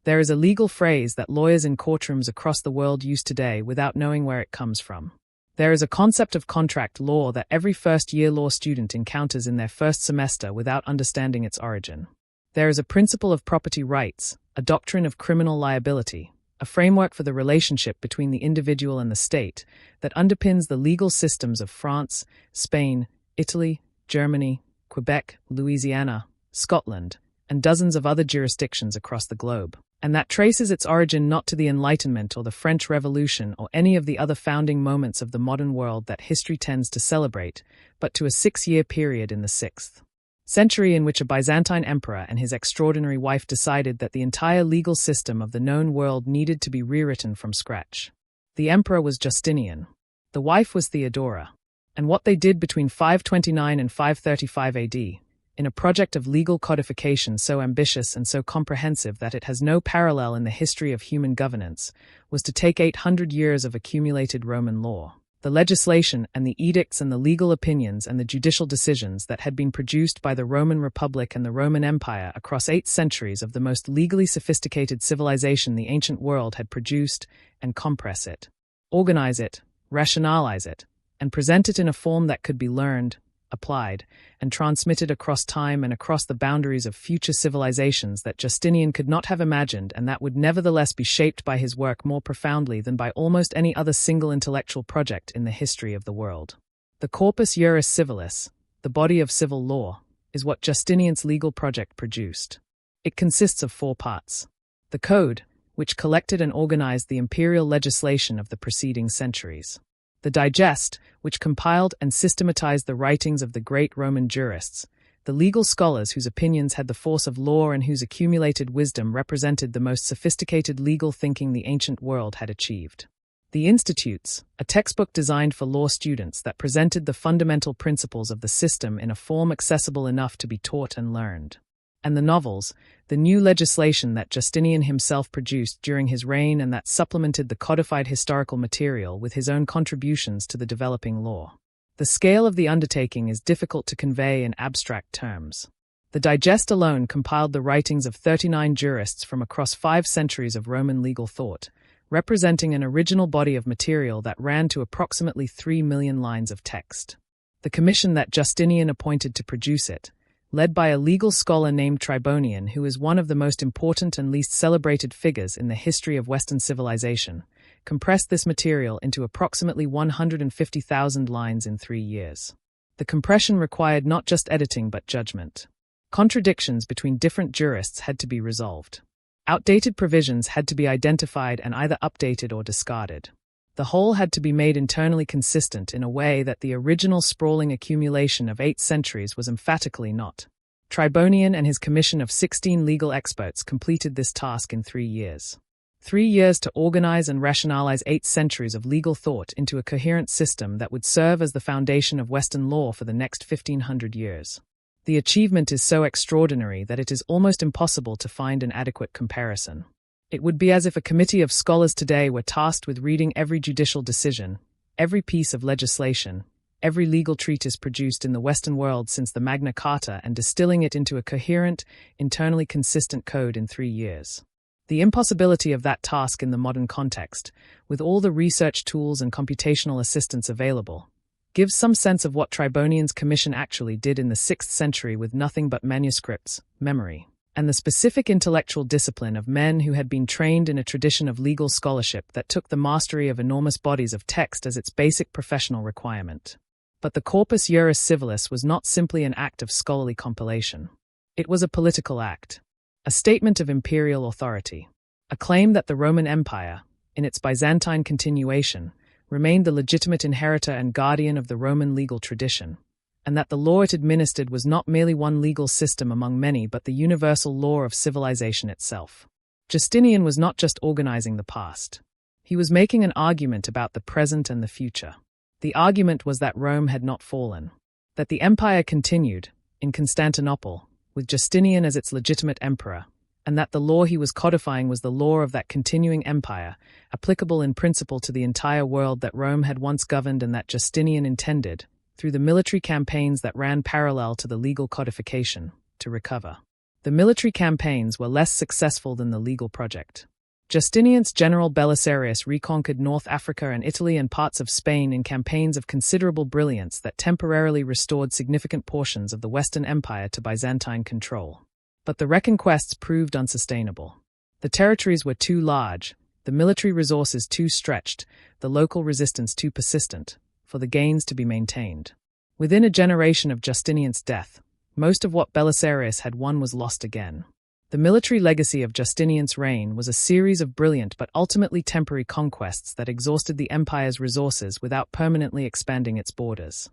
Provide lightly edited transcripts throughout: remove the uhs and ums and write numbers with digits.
There is a legal phrase that lawyers in courtrooms across the world use today without knowing where it comes from. There is a concept of contract law that every first-year law student encounters in their first semester without understanding its origin. There is a principle of property rights, a doctrine of criminal liability, a framework for the relationship between the individual and the state that underpins the legal systems of France, Spain, Italy, Germany, Quebec, Louisiana, Scotland, and dozens of other jurisdictions across the globe, and that traces its origin not to the Enlightenment or the French Revolution or any of the other founding moments of the modern world that history tends to celebrate, but to a 6-year period in the 6th century in which a Byzantine emperor and his extraordinary wife decided that the entire legal system of the known world needed to be rewritten from scratch. The emperor was Justinian. The wife was Theodora. And what they did between 529 and 535 AD, in a project of legal codification so ambitious and so comprehensive that it has no parallel in the history of human governance, was to take 800 years of accumulated Roman law, the legislation and the edicts and the legal opinions and the judicial decisions that had been produced by the Roman Republic and the Roman Empire across 8 centuries of the most legally sophisticated civilization the ancient world had produced, and compress it, organize it, rationalize it, and present it in a form that could be learned, applied, and transmitted across time and across the boundaries of future civilizations that Justinian could not have imagined and that would nevertheless be shaped by his work more profoundly than by almost any other single intellectual project in the history of the world. The Corpus Juris Civilis, the body of civil law, is what Justinian's legal project produced. It consists of 4 parts. The Code, which collected and organized the imperial legislation of the preceding centuries. The Digest, which compiled and systematized the writings of the great Roman jurists, the legal scholars whose opinions had the force of law and whose accumulated wisdom represented the most sophisticated legal thinking the ancient world had achieved. The Institutes, a textbook designed for law students that presented the fundamental principles of the system in a form accessible enough to be taught and learned. And the novels, the new legislation that Justinian himself produced during his reign and that supplemented the codified historical material with his own contributions to the developing law. The scale of the undertaking is difficult to convey in abstract terms. The Digest alone compiled the writings of 39 jurists from across 5 centuries of Roman legal thought, representing an original body of material that ran to approximately 3 million lines of text. The commission that Justinian appointed to produce it, led by a legal scholar named Tribonian, who is one of the most important and least celebrated figures in the history of Western civilization, compressed this material into approximately 150,000 lines in 3 years. The compression required not just editing but judgment. Contradictions between different jurists had to be resolved. Outdated provisions had to be identified and either updated or discarded. The whole had to be made internally consistent in a way that the original sprawling accumulation of 8 centuries was emphatically not. Tribonian and his commission of 16 legal experts completed this task in 3 years. 3 years to organize and rationalize 8 centuries of legal thought into a coherent system that would serve as the foundation of Western law for the next 1,500 years. The achievement is so extraordinary that it is almost impossible to find an adequate comparison. It would be as if a committee of scholars today were tasked with reading every judicial decision, every piece of legislation, every legal treatise produced in the Western world since the Magna Carta and distilling it into a coherent, internally consistent code in 3 years. The impossibility of that task in the modern context, with all the research tools and computational assistance available, gives some sense of what Tribonian's commission actually did in the 6th century with nothing but manuscripts, memory, and the specific intellectual discipline of men who had been trained in a tradition of legal scholarship that took the mastery of enormous bodies of text as its basic professional requirement. But the Corpus Juris Civilis was not simply an act of scholarly compilation. It was a political act, a statement of imperial authority, a claim that the Roman Empire, in its Byzantine continuation, remained the legitimate inheritor and guardian of the Roman legal tradition, and that the law it administered was not merely one legal system among many but the universal law of civilization itself. Justinian was not just organizing the past. He was making an argument about the present and the future. The argument was that Rome had not fallen, that the empire continued, in Constantinople, with Justinian as its legitimate emperor, and that the law he was codifying was the law of that continuing empire, applicable in principle to the entire world that Rome had once governed and that Justinian intended, through the military campaigns that ran parallel to the legal codification, to recover. The military campaigns were less successful than the legal project. Justinian's general Belisarius reconquered North Africa and Italy and parts of Spain in campaigns of considerable brilliance that temporarily restored significant portions of the Western Empire to Byzantine control. But the reconquests proved unsustainable. The territories were too large, the military resources too stretched, the local resistance too persistent, for the gains to be maintained. Within a generation of Justinian's death, most of what Belisarius had won was lost again. The military legacy of Justinian's reign was a series of brilliant but ultimately temporary conquests that exhausted the empire's resources without permanently expanding its borders.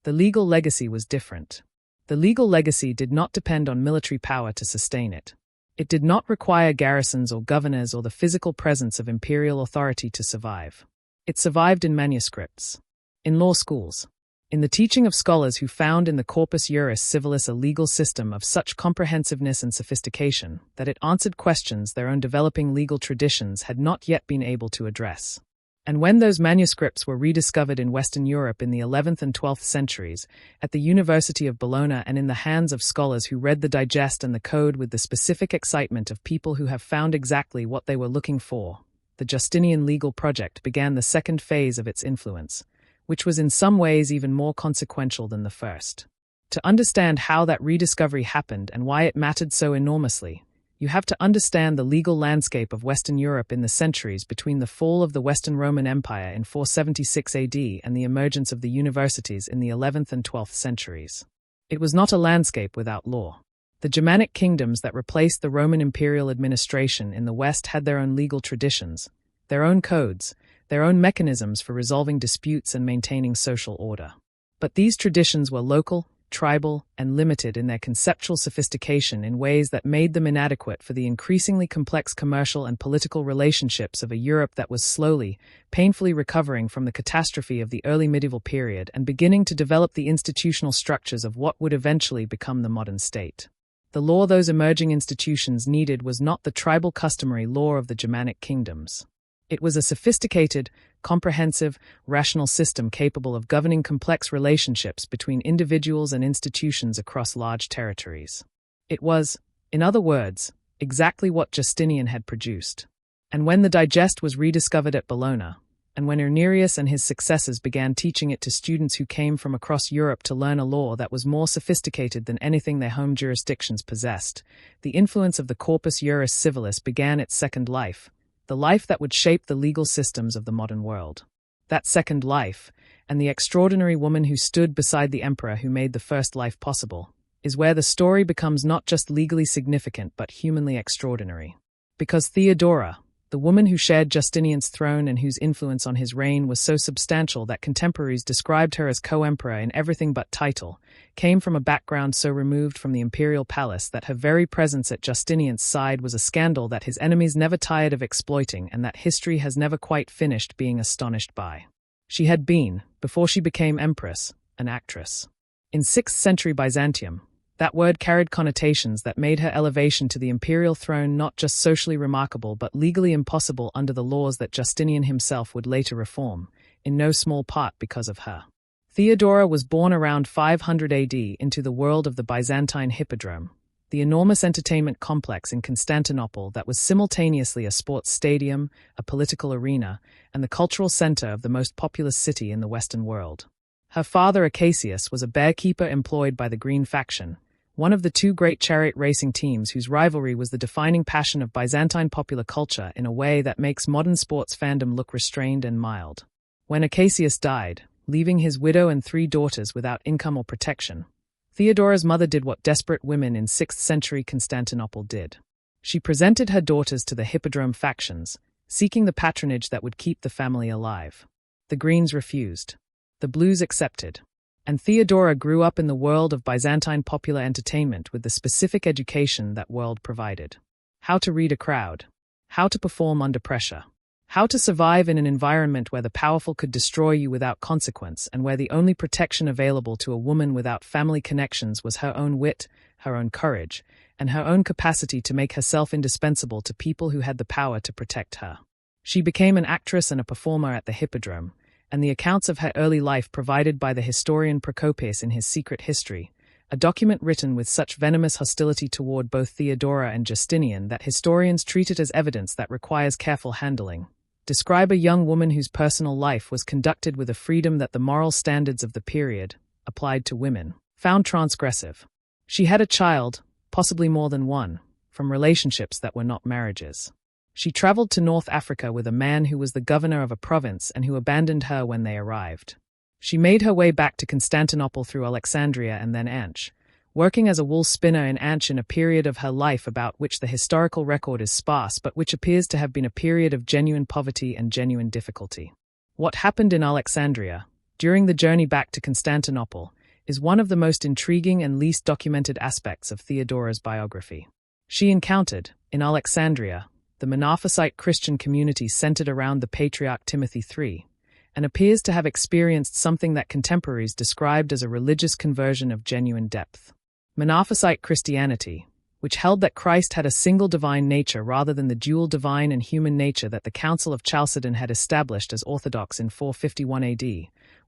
The legal legacy was different. The legal legacy did not depend on military power to sustain it. It did not require garrisons or governors or the physical presence of imperial authority to survive. It survived in manuscripts, in law schools, in the teaching of scholars who found in the Corpus Juris Civilis a legal system of such comprehensiveness and sophistication that it answered questions their own developing legal traditions had not yet been able to address. And when those manuscripts were rediscovered in Western Europe in the 11th and 12th centuries, at the University of Bologna and in the hands of scholars who read the digest and the code with the specific excitement of people who have found exactly what they were looking for, the Justinian legal project began the second phase of its influence, which was in some ways even more consequential than the first. To understand how that rediscovery happened and why it mattered so enormously, you have to understand the legal landscape of Western Europe in the centuries between the fall of the Western Roman Empire in 476 AD and the emergence of the universities in the 11th and 12th centuries. It was not a landscape without law. The Germanic kingdoms that replaced the Roman imperial administration in the West had their own legal traditions, their own codes, their own mechanisms for resolving disputes and maintaining social order. But these traditions were local, tribal, and limited in their conceptual sophistication in ways that made them inadequate for the increasingly complex commercial and political relationships of a Europe that was slowly, painfully recovering from the catastrophe of the early medieval period and beginning to develop the institutional structures of what would eventually become the modern state. The law those emerging institutions needed was not the tribal customary law of the Germanic kingdoms. It was a sophisticated, comprehensive, rational system capable of governing complex relationships between individuals and institutions across large territories. It was, in other words, exactly what Justinian had produced. And when the digest was rediscovered at Bologna, and when Irnerius and his successors began teaching it to students who came from across Europe to learn a law that was more sophisticated than anything their home jurisdictions possessed, the influence of the Corpus Juris Civilis began its second life, the life that would shape the legal systems of the modern world. That second life, and the extraordinary woman who stood beside the emperor who made the first life possible, is where the story becomes not just legally significant but humanly extraordinary. Because Theodora, the woman who shared Justinian's throne and whose influence on his reign was so substantial that contemporaries described her as co-emperor in everything but title, came from a background so removed from the imperial palace that her very presence at Justinian's side was a scandal that his enemies never tired of exploiting and that history has never quite finished being astonished by. She had been, before she became empress, an actress. In 6th century Byzantium, that word carried connotations that made her elevation to the imperial throne not just socially remarkable but legally impossible under the laws that Justinian himself would later reform, in no small part because of her. Theodora was born around 500 AD into the world of the Byzantine hippodrome, the enormous entertainment complex in Constantinople that was simultaneously a sports stadium, a political arena, and the cultural center of the most populous city in the Western world. Her father Acacius was a bearkeeper employed by the Green faction, one of the two great chariot racing teams whose rivalry was the defining passion of Byzantine popular culture in a way that makes modern sports fandom look restrained and mild. When Acacius died, leaving his widow and 3 daughters without income or protection, Theodora's mother did what desperate women in 6th century Constantinople did. She presented her daughters to the hippodrome factions, seeking the patronage that would keep the family alive. The Greens refused. The Blues accepted. And Theodora grew up in the world of Byzantine popular entertainment with the specific education that world provided. How to read a crowd. How to perform under pressure. How to survive in an environment where the powerful could destroy you without consequence and where the only protection available to a woman without family connections was her own wit, her own courage, and her own capacity to make herself indispensable to people who had the power to protect her. She became an actress and a performer at the hippodrome, and the accounts of her early life provided by the historian Procopius in his Secret History, a document written with such venomous hostility toward both Theodora and Justinian that historians treat it as evidence that requires careful handling. Describe a young woman whose personal life was conducted with a freedom that the moral standards of the period, applied to women, found transgressive. She had a child, possibly more than one, from relationships that were not marriages. She traveled to North Africa with a man who was the governor of a province and who abandoned her when they arrived. She made her way back to Constantinople through Alexandria and then Antioch, working as a wool spinner in Antioch in a period of her life about which the historical record is sparse but which appears to have been a period of genuine poverty and genuine difficulty. What happened in Alexandria, during the journey back to Constantinople, is one of the most intriguing and least documented aspects of Theodora's biography. She encountered, in Alexandria, the Monophysite Christian community centered around the Patriarch Timothy III, and appears to have experienced something that contemporaries described as a religious conversion of genuine depth. Monophysite Christianity, which held that Christ had a single divine nature rather than the dual divine and human nature that the Council of Chalcedon had established as orthodox in 451 AD,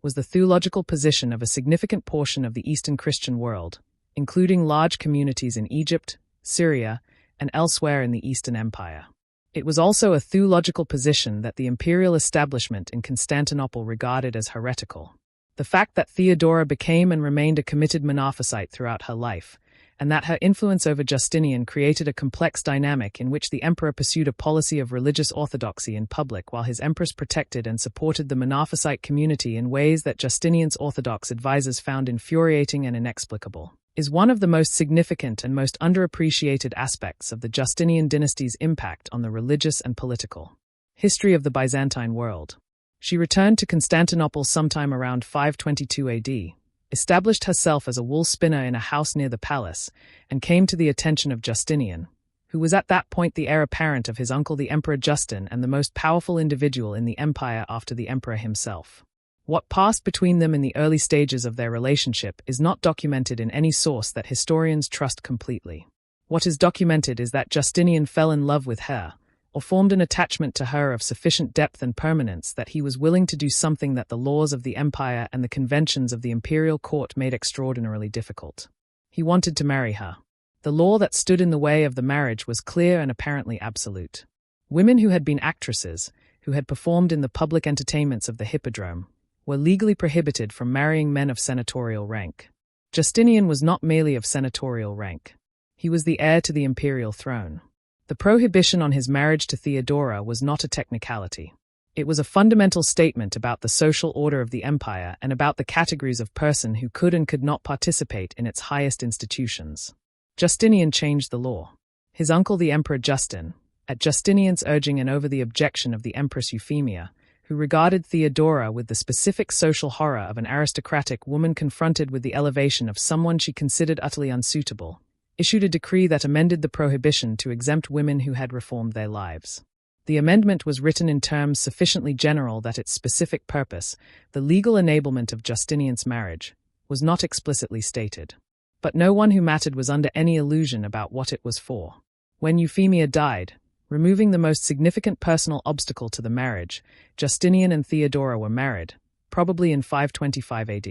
was the theological position of a significant portion of the Eastern Christian world, including large communities in Egypt, Syria, and elsewhere in the Eastern Empire. It was also a theological position that the imperial establishment in Constantinople regarded as heretical. The fact that Theodora became and remained a committed Monophysite throughout her life, and that her influence over Justinian created a complex dynamic in which the emperor pursued a policy of religious orthodoxy in public while his empress protected and supported the Monophysite community in ways that Justinian's orthodox advisors found infuriating and inexplicable, is one of the most significant and most underappreciated aspects of the Justinian dynasty's impact on the religious and political history of the Byzantine world. She returned to Constantinople sometime around 522 AD, established herself as a wool spinner in a house near the palace, and came to the attention of Justinian, who was at that point the heir apparent of his uncle the Emperor Justin and the most powerful individual in the empire after the emperor himself. What passed between them in the early stages of their relationship is not documented in any source that historians trust completely. What is documented is that Justinian fell in love with her, or formed an attachment to her of sufficient depth and permanence that he was willing to do something that the laws of the empire and the conventions of the imperial court made extraordinarily difficult. He wanted to marry her. The law that stood in the way of the marriage was clear and apparently absolute. Women who had been actresses, who had performed in the public entertainments of the hippodrome, were legally prohibited from marrying men of senatorial rank. Justinian was not merely of senatorial rank. He was the heir to the imperial throne. The prohibition on his marriage to Theodora was not a technicality. It was a fundamental statement about the social order of the empire and about the categories of person who could and could not participate in its highest institutions. Justinian changed the law. His uncle the Emperor Justin, at Justinian's urging and over the objection of the Empress Euphemia, who regarded Theodora with the specific social horror of an aristocratic woman confronted with the elevation of someone she considered utterly unsuitable, issued a decree that amended the prohibition to exempt women who had reformed their lives. The amendment was written in terms sufficiently general that its specific purpose, the legal enablement of Justinian's marriage, was not explicitly stated. But no one who mattered was under any illusion about what it was for. When Euphemia died, removing the most significant personal obstacle to the marriage, Justinian and Theodora were married, probably in 525 AD.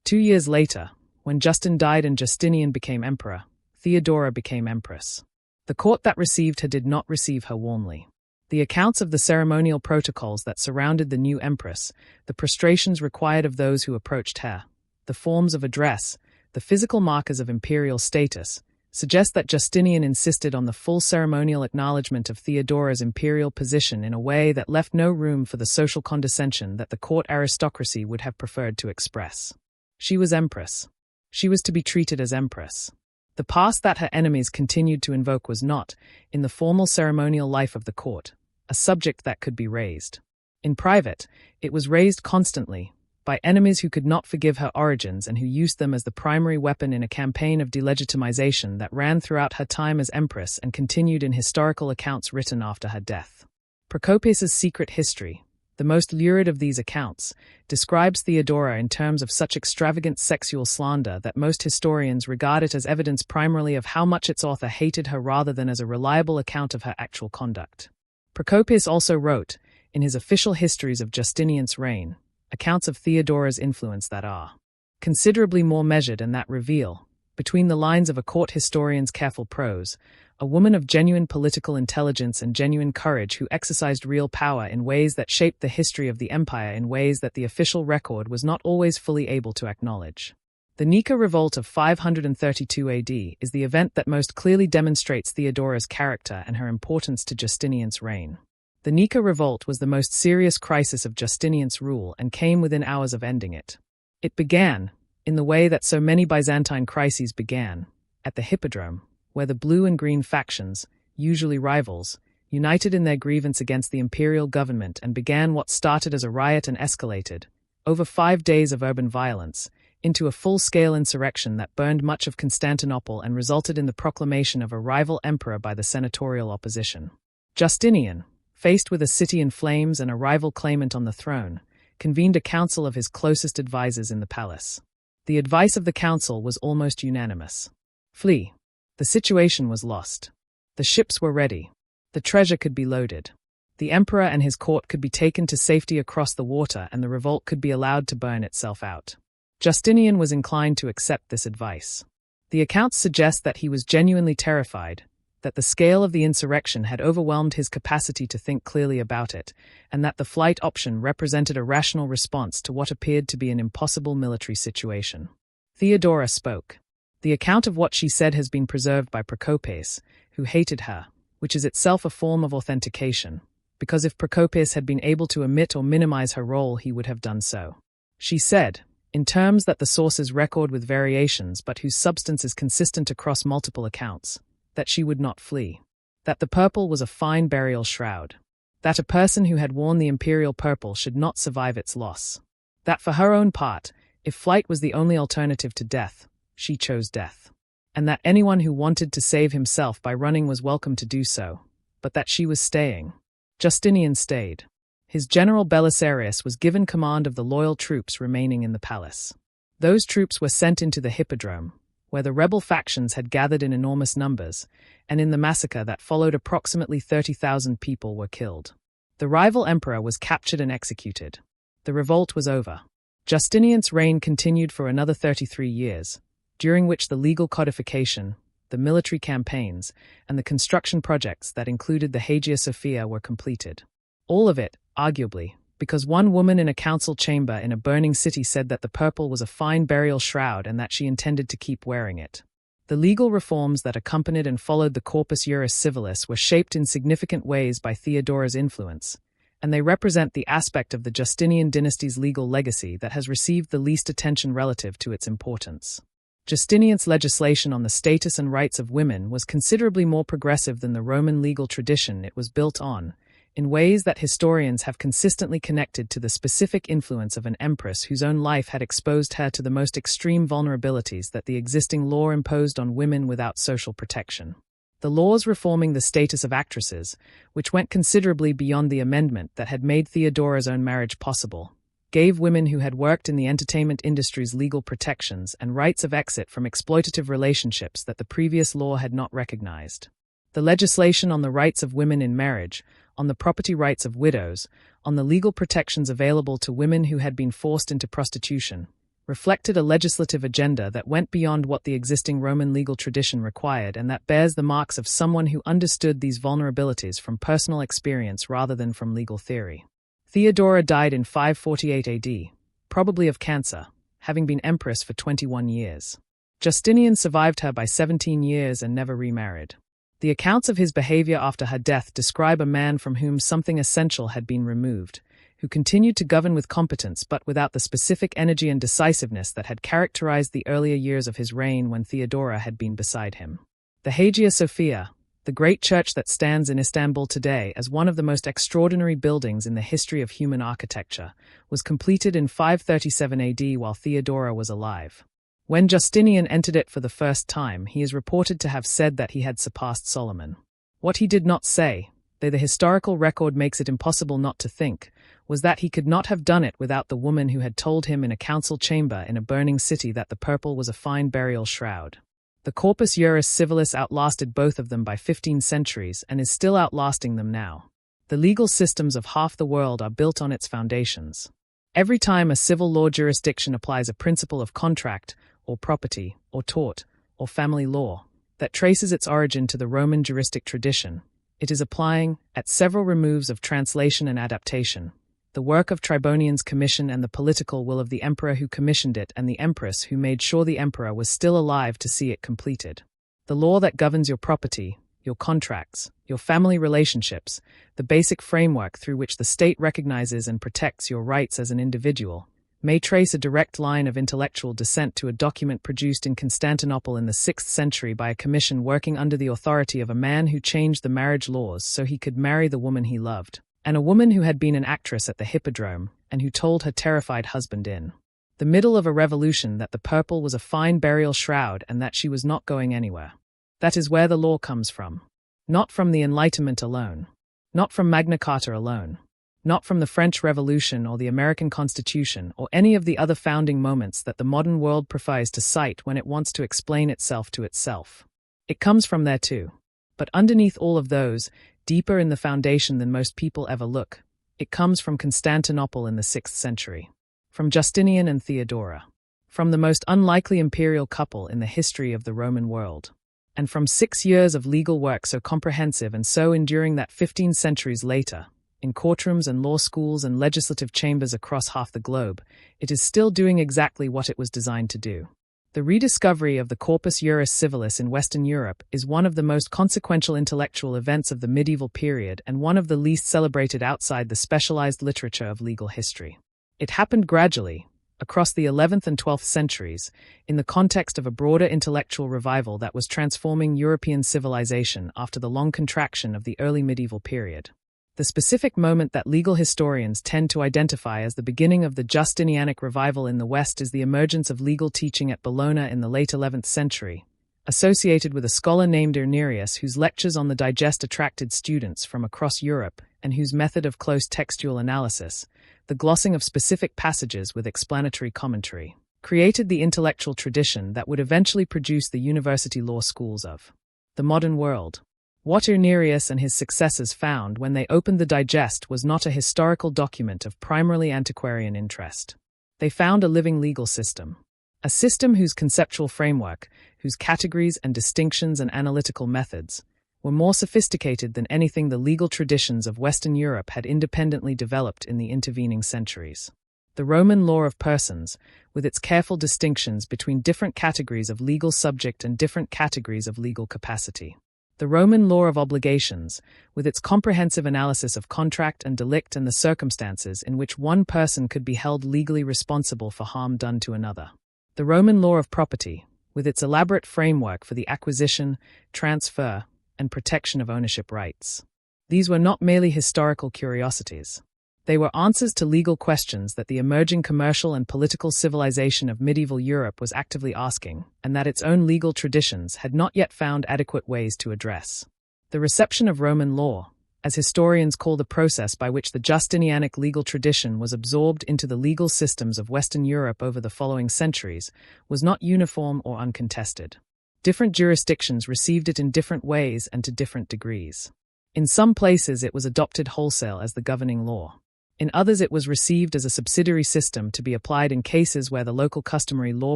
2 years later, when Justin died and Justinian became emperor, Theodora became empress. The court that received her did not receive her warmly. The accounts of the ceremonial protocols that surrounded the new empress, the prostrations required of those who approached her, the forms of address, the physical markers of imperial status, suggest that Justinian insisted on the full ceremonial acknowledgement of Theodora's imperial position in a way that left no room for the social condescension that the court aristocracy would have preferred to express. She was empress. She was to be treated as empress. The past that her enemies continued to invoke was not, in the formal ceremonial life of the court, a subject that could be raised. In private, it was raised constantly, by enemies who could not forgive her origins and who used them as the primary weapon in a campaign of delegitimization that ran throughout her time as empress and continued in historical accounts written after her death. Procopius's Secret History, the most lurid of these accounts, describes Theodora in terms of such extravagant sexual slander that most historians regard it as evidence primarily of how much its author hated her rather than as a reliable account of her actual conduct. Procopius also wrote, in his official histories of Justinian's reign, accounts of Theodora's influence that are considerably more measured and that reveal, Between the lines of a court historian's careful prose, a woman of genuine political intelligence and genuine courage who exercised real power in ways that shaped the history of the empire in ways that the official record was not always fully able to acknowledge. The Nika Revolt of 532 AD is the event that most clearly demonstrates Theodora's character and her importance to Justinian's reign. The Nika Revolt was the most serious crisis of Justinian's rule and came within hours of ending it. It began, in the way that so many Byzantine crises began, at the hippodrome, where the blue and green factions, usually rivals, united in their grievance against the imperial government and began what started as a riot and escalated, over 5 days of urban violence, into a full-scale insurrection that burned much of Constantinople and resulted in the proclamation of a rival emperor by the senatorial opposition. Justinian, faced with a city in flames and a rival claimant on the throne, convened a council of his closest advisers in the palace. The advice of the council was almost unanimous. Flee. The situation was lost. The ships were ready. The treasure could be loaded. The emperor and his court could be taken to safety across the water and the revolt could be allowed to burn itself out. Justinian was inclined to accept this advice. The accounts suggest that he was genuinely terrified, that the scale of the insurrection had overwhelmed his capacity to think clearly about it, and that the flight option represented a rational response to what appeared to be an impossible military situation. Theodora spoke. The account of what she said has been preserved by Procopius, who hated her, which is itself a form of authentication, because if Procopius had been able to omit or minimize her role, he would have done so. She said, in terms that the sources record with variations but whose substance is consistent across multiple accounts, that she would not flee, that the purple was a fine burial shroud, that a person who had worn the imperial purple should not survive its loss, that for her own part, if flight was the only alternative to death, she chose death, and that anyone who wanted to save himself by running was welcome to do so, but that she was staying. Justinian stayed. His general Belisarius was given command of the loyal troops remaining in the palace. Those troops were sent into the hippodrome, where the rebel factions had gathered in enormous numbers, and in the massacre that followed approximately 30,000 people were killed. The rival emperor was captured and executed. The revolt was over. Justinian's reign continued for another 33 years, during which the legal codification, the military campaigns, and the construction projects that included the Hagia Sophia were completed. All of it, arguably, because one woman in a council chamber in a burning city said that the purple was a fine burial shroud and that she intended to keep wearing it. The legal reforms that accompanied and followed the Corpus Juris Civilis were shaped in significant ways by Theodora's influence, and they represent the aspect of the Justinian dynasty's legal legacy that has received the least attention relative to its importance. Justinian's legislation on the status and rights of women was considerably more progressive than the Roman legal tradition it was built on, in ways that historians have consistently connected to the specific influence of an empress whose own life had exposed her to the most extreme vulnerabilities that the existing law imposed on women without social protection. The laws reforming the status of actresses, which went considerably beyond the amendment that had made Theodora's own marriage possible, gave women who had worked in the entertainment industry's legal protections and rights of exit from exploitative relationships that the previous law had not recognized. The legislation on the rights of women in marriage, on the property rights of widows, on the legal protections available to women who had been forced into prostitution, reflected a legislative agenda that went beyond what the existing Roman legal tradition required and that bears the marks of someone who understood these vulnerabilities from personal experience rather than from legal theory. Theodora died in 548 AD, probably of cancer, having been empress for 21 years. Justinian survived her by 17 years and never remarried. The accounts of his behavior after her death describe a man from whom something essential had been removed, who continued to govern with competence but without the specific energy and decisiveness that had characterized the earlier years of his reign when Theodora had been beside him. The Hagia Sophia, the great church that stands in Istanbul today as one of the most extraordinary buildings in the history of human architecture, was completed in 537 AD while Theodora was alive. When Justinian entered it for the first time, he is reported to have said that he had surpassed Solomon. What he did not say, though the historical record makes it impossible not to think, was that he could not have done it without the woman who had told him in a council chamber in a burning city that the purple was a fine burial shroud. The Corpus Juris Civilis outlasted both of them by 15 centuries and is still outlasting them now. The legal systems of half the world are built on its foundations. Every time a civil law jurisdiction applies a principle of contract, or property, or tort, or family law, that traces its origin to the Roman juristic tradition. It is applying, at several removes of translation and adaptation, the work of Tribonian's commission and the political will of the emperor who commissioned it and the empress who made sure the emperor was still alive to see it completed. The law that governs your property, your contracts, your family relationships, the basic framework through which the state recognizes and protects your rights as an individual, may trace a direct line of intellectual descent to a document produced in Constantinople in the 6th century by a commission working under the authority of a man who changed the marriage laws so he could marry the woman he loved, and a woman who had been an actress at the hippodrome and who told her terrified husband in the middle of a revolution that the purple was a fine burial shroud and that she was not going anywhere. That is where the law comes from. Not from the Enlightenment alone. Not from Magna Carta alone. Not from the French Revolution or the American Constitution or any of the other founding moments that the modern world prefers to cite when it wants to explain itself to itself. It comes from there too. But underneath all of those, deeper in the foundation than most people ever look, it comes from Constantinople in the 6th century. From Justinian and Theodora. From the most unlikely imperial couple in the history of the Roman world. And from 6 years of legal work so comprehensive and so enduring that 15 centuries later, in courtrooms and law schools and legislative chambers across half the globe, it is still doing exactly what it was designed to do. The rediscovery of the Corpus Juris Civilis in Western Europe is one of the most consequential intellectual events of the medieval period and one of the least celebrated outside the specialized literature of legal history. It happened gradually, across the 11th and 12th centuries, in the context of a broader intellectual revival that was transforming European civilization after the long contraction of the early medieval period. The specific moment that legal historians tend to identify as the beginning of the Justinianic revival in the West is the emergence of legal teaching at Bologna in the late 11th century, associated with a scholar named Irnerius whose lectures on the digest attracted students from across Europe and whose method of close textual analysis, the glossing of specific passages with explanatory commentary, created the intellectual tradition that would eventually produce the university law schools of the modern world. What Irnerius and his successors found when they opened the digest was not a historical document of primarily antiquarian interest. They found a living legal system. A system whose conceptual framework, whose categories and distinctions and analytical methods, were more sophisticated than anything the legal traditions of Western Europe had independently developed in the intervening centuries. The Roman law of persons, with its careful distinctions between different categories of legal subject and different categories of legal capacity. The Roman law of obligations, with its comprehensive analysis of contract and delict and the circumstances in which one person could be held legally responsible for harm done to another. The Roman law of property, with its elaborate framework for the acquisition, transfer, and protection of ownership rights. These were not merely historical curiosities. They were answers to legal questions that the emerging commercial and political civilization of medieval Europe was actively asking, and that its own legal traditions had not yet found adequate ways to address. The reception of Roman law, as historians call the process by which the Justinianic legal tradition was absorbed into the legal systems of Western Europe over the following centuries, was not uniform or uncontested. Different jurisdictions received it in different ways and to different degrees. In some places it was adopted wholesale as the governing law. In others it was received as a subsidiary system to be applied in cases where the local customary law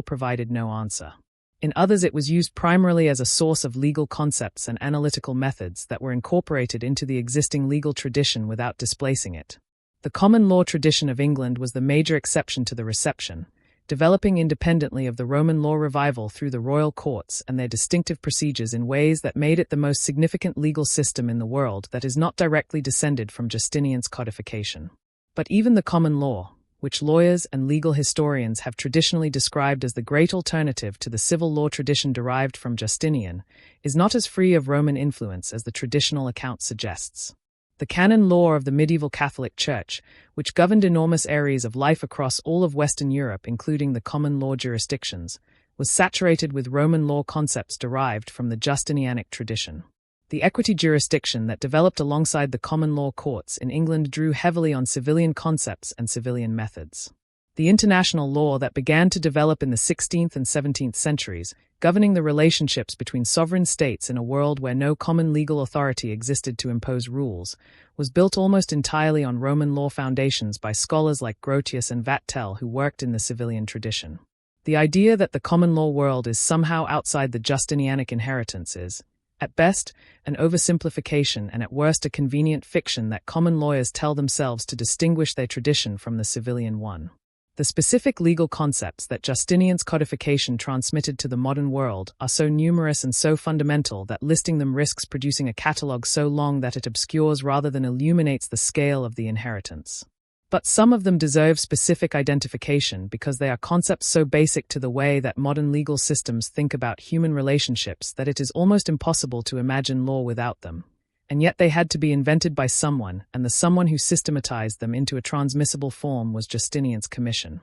provided no answer. In others it was used primarily as a source of legal concepts and analytical methods that were incorporated into the existing legal tradition without displacing it. The common law tradition of England was the major exception to the reception, developing independently of the Roman law revival through the royal courts and their distinctive procedures in ways that made it the most significant legal system in the world that is not directly descended from Justinian's codification. But even the common law, which lawyers and legal historians have traditionally described as the great alternative to the civil law tradition derived from Justinian, is not as free of Roman influence as the traditional account suggests. The canon law of the medieval Catholic Church, which governed enormous areas of life across all of Western Europe, including the common law jurisdictions, was saturated with Roman law concepts derived from the Justinianic tradition. The equity jurisdiction that developed alongside the common law courts in England drew heavily on civilian concepts and civilian methods. The international law that began to develop in the 16th and 17th centuries, governing the relationships between sovereign states in a world where no common legal authority existed to impose rules, was built almost entirely on Roman law foundations by scholars like Grotius and Vattel who worked in the civilian tradition. The idea that the common law world is somehow outside the Justinianic inheritance is, at best, an oversimplification and at worst a convenient fiction that common lawyers tell themselves to distinguish their tradition from the civilian one. The specific legal concepts that Justinian's codification transmitted to the modern world are so numerous and so fundamental that listing them risks producing a catalogue so long that it obscures rather than illuminates the scale of the inheritance. But some of them deserve specific identification because they are concepts so basic to the way that modern legal systems think about human relationships that it is almost impossible to imagine law without them. And yet they had to be invented by someone, and the someone who systematized them into a transmissible form was Justinian's commission.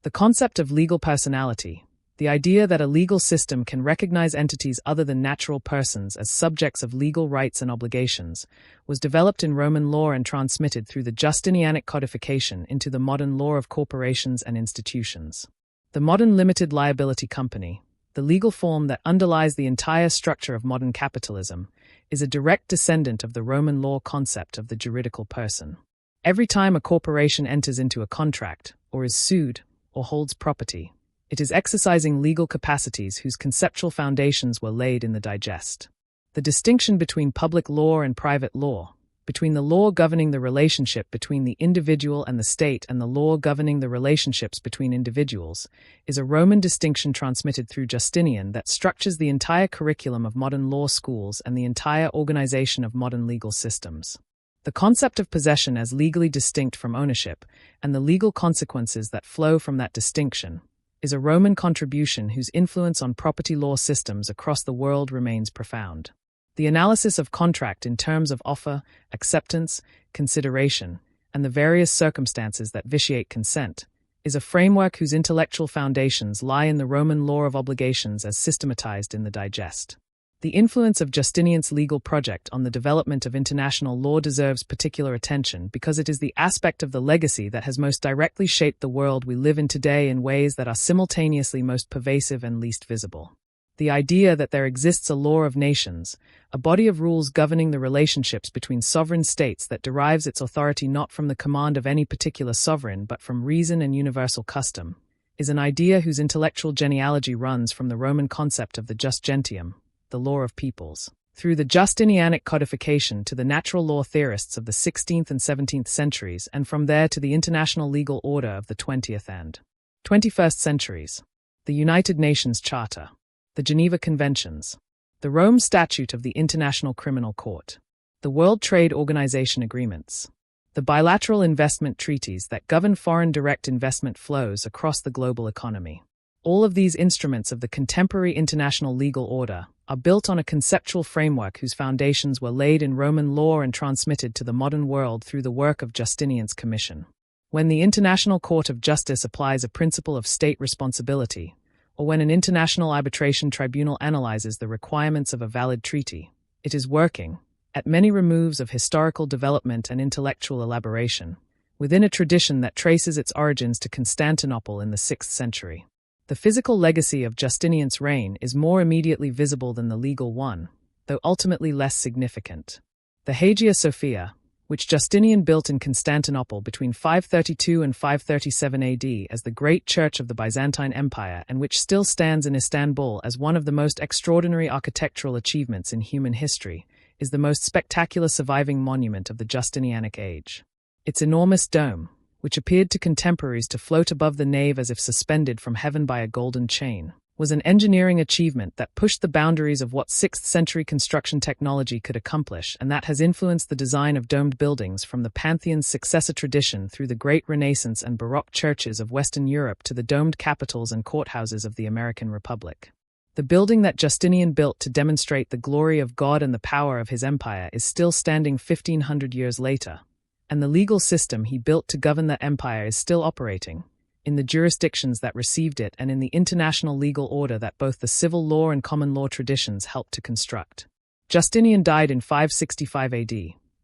The concept of legal personality, the idea that a legal system can recognize entities other than natural persons as subjects of legal rights and obligations, was developed in Roman law and transmitted through the Justinianic codification into the modern law of corporations and institutions. The modern limited liability company, the legal form that underlies the entire structure of modern capitalism, is a direct descendant of the Roman law concept of the juridical person. Every time a corporation enters into a contract, or is sued, or holds property, it is exercising legal capacities whose conceptual foundations were laid in the digest. The distinction between public law and private law, between the law governing the relationship between the individual and the state and the law governing the relationships between individuals, is a Roman distinction transmitted through Justinian that structures the entire curriculum of modern law schools and the entire organization of modern legal systems. The concept of possession as legally distinct from ownership, and the legal consequences that flow from that distinction, is a Roman contribution whose influence on property law systems across the world remains profound. The analysis of contract in terms of offer, acceptance, consideration, and the various circumstances that vitiate consent is a framework whose intellectual foundations lie in the Roman law of obligations as systematized in the digest. The influence of Justinian's legal project on the development of international law deserves particular attention because it is the aspect of the legacy that has most directly shaped the world we live in today in ways that are simultaneously most pervasive and least visible. The idea that there exists a law of nations, a body of rules governing the relationships between sovereign states that derives its authority not from the command of any particular sovereign but from reason and universal custom, is an idea whose intellectual genealogy runs from the Roman concept of the jus gentium, the law of peoples, through the Justinianic codification to the natural law theorists of the 16th and 17th centuries, and from there to the international legal order of the 20th and 21st centuries, the United Nations Charter, the Geneva Conventions, the Rome Statute of the International Criminal Court, the World Trade Organization agreements, the bilateral investment treaties that govern foreign direct investment flows across the global economy. All of these instruments of the contemporary international legal order are built on a conceptual framework whose foundations were laid in Roman law and transmitted to the modern world through the work of Justinian's commission. When the International Court of Justice applies a principle of state responsibility, or when an international arbitration tribunal analyzes the requirements of a valid treaty, it is working, at many removes of historical development and intellectual elaboration, within a tradition that traces its origins to Constantinople in the 6th century. The physical legacy of Justinian's reign is more immediately visible than the legal one, though ultimately less significant. The Hagia Sophia, which Justinian built in Constantinople between 532 and 537 AD as the great church of the Byzantine Empire and which still stands in Istanbul as one of the most extraordinary architectural achievements in human history, is the most spectacular surviving monument of the Justinianic age. Its enormous dome, which appeared to contemporaries to float above the nave as if suspended from heaven by a golden chain, was an engineering achievement that pushed the boundaries of what 6th-century construction technology could accomplish, and that has influenced the design of domed buildings from the Pantheon's successor tradition through the great Renaissance and Baroque churches of Western Europe to the domed capitals and courthouses of the American Republic. The building that Justinian built to demonstrate the glory of God and the power of his empire is still standing 1,500 years later, and the legal system he built to govern that empire is still operating, in the jurisdictions that received it and in the international legal order that both the civil law and common law traditions helped to construct. Justinian died in 565 AD,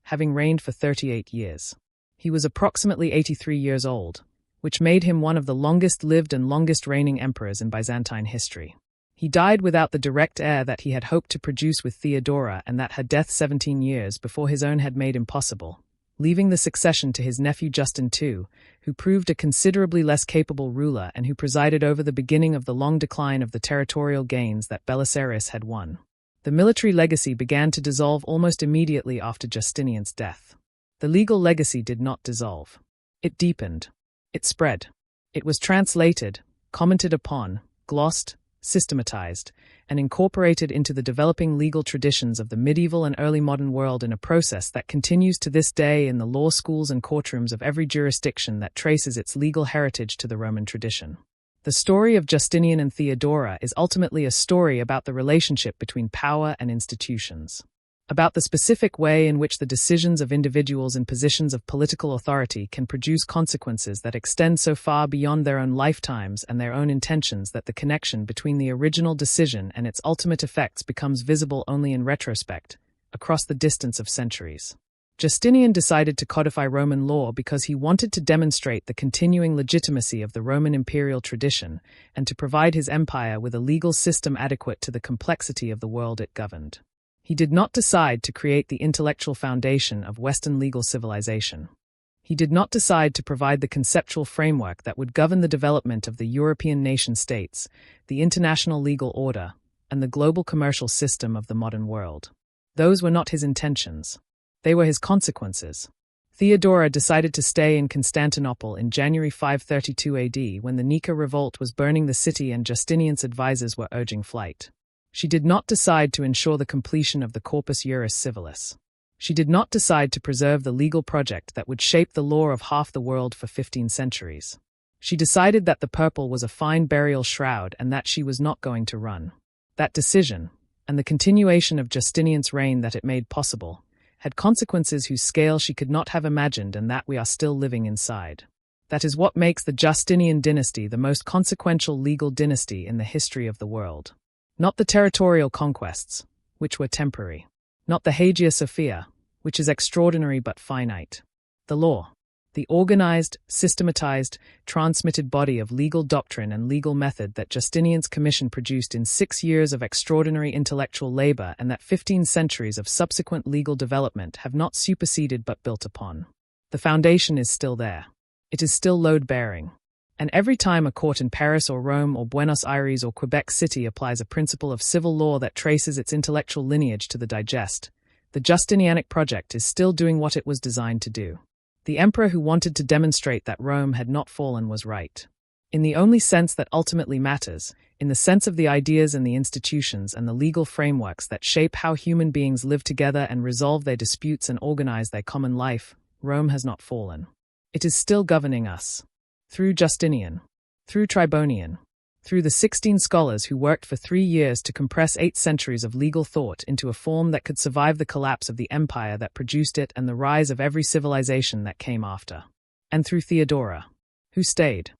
having reigned for 38 years. He was approximately 83 years old, which made him one of the longest-lived and longest-reigning emperors in Byzantine history. He died without the direct heir that he had hoped to produce with Theodora, and that her death 17 years before his own had made impossible, leaving the succession to his nephew Justin II, who proved a considerably less capable ruler and who presided over the beginning of the long decline of the territorial gains that Belisarius had won. The military legacy began to dissolve almost immediately after Justinian's death. The legal legacy did not dissolve. It deepened. It spread. It was translated, commented upon, glossed, systematized, and incorporated into the developing legal traditions of the medieval and early modern world in a process that continues to this day in the law schools and courtrooms of every jurisdiction that traces its legal heritage to the Roman tradition. The story of Justinian and Theodora is ultimately a story about the relationship between power and institutions, about the specific way in which the decisions of individuals in positions of political authority can produce consequences that extend so far beyond their own lifetimes and their own intentions that the connection between the original decision and its ultimate effects becomes visible only in retrospect, across the distance of centuries. Justinian decided to codify Roman law because he wanted to demonstrate the continuing legitimacy of the Roman imperial tradition and to provide his empire with a legal system adequate to the complexity of the world it governed. He did not decide to create the intellectual foundation of Western legal civilization. He did not decide to provide the conceptual framework that would govern the development of the European nation-states, the international legal order, and the global commercial system of the modern world. Those were not his intentions. They were his consequences. Theodora decided to stay in Constantinople in January 532 AD when the Nika Revolt was burning the city and Justinian's advisors were urging flight. She did not decide to ensure the completion of the Corpus Juris Civilis. She did not decide to preserve the legal project that would shape the law of half the world for 15 centuries. She decided that the purple was a fine burial shroud and that she was not going to run. That decision, and the continuation of Justinian's reign that it made possible, had consequences whose scale she could not have imagined and that we are still living inside. That is what makes the Justinian dynasty the most consequential legal dynasty in the history of the world. Not the territorial conquests, which were temporary. Not the Hagia Sophia, which is extraordinary but finite. The law. The organized, systematized, transmitted body of legal doctrine and legal method that Justinian's commission produced in 6 years of extraordinary intellectual labor and that 15 centuries of subsequent legal development have not superseded but built upon. The foundation is still there. It is still load-bearing. And every time a court in Paris or Rome or Buenos Aires or Quebec City applies a principle of civil law that traces its intellectual lineage to the digest, the Justinianic project is still doing what it was designed to do. The emperor who wanted to demonstrate that Rome had not fallen was right. In the only sense that ultimately matters, in the sense of the ideas and the institutions and the legal frameworks that shape how human beings live together and resolve their disputes and organize their common life, Rome has not fallen. It is still governing us. Through Justinian. Through Tribonian. Through the 16 scholars who worked for 3 years to compress 8 centuries of legal thought into a form that could survive the collapse of the empire that produced it and the rise of every civilization that came after. And through Theodora, who stayed.